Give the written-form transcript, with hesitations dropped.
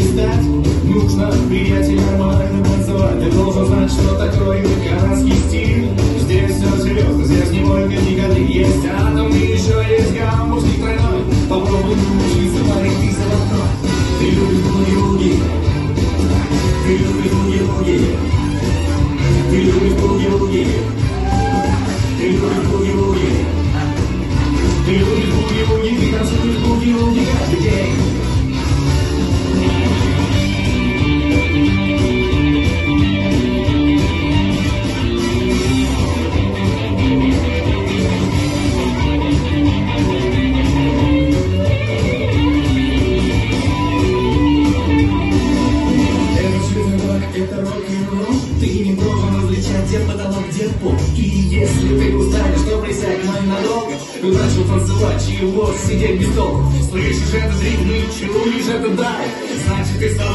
перестать. Нужно, приятель, нормально танцевать. Ты должен знать, что такое канадский стиль. Здесь все серьезно, здесь не только никогда. Есть атом и еще есть гамбургский тройной. Попробуй научиться парить золотой. Ты любишь буги-буги. Ты любишь буги-буги. Ты любишь буги-буги. Ты любишь буги-буги. Ты любишь буги-буги. Ты танцуешь буги-буги каждый день. Это рок-н-ролл, ты не должен различать, где потолок, где пол. И если ты устанешь, то присядь ненадолго. Начал танцевать, чего сидеть без толку. Слышишь этот ритм и чуешь это дай. Значит, ты стал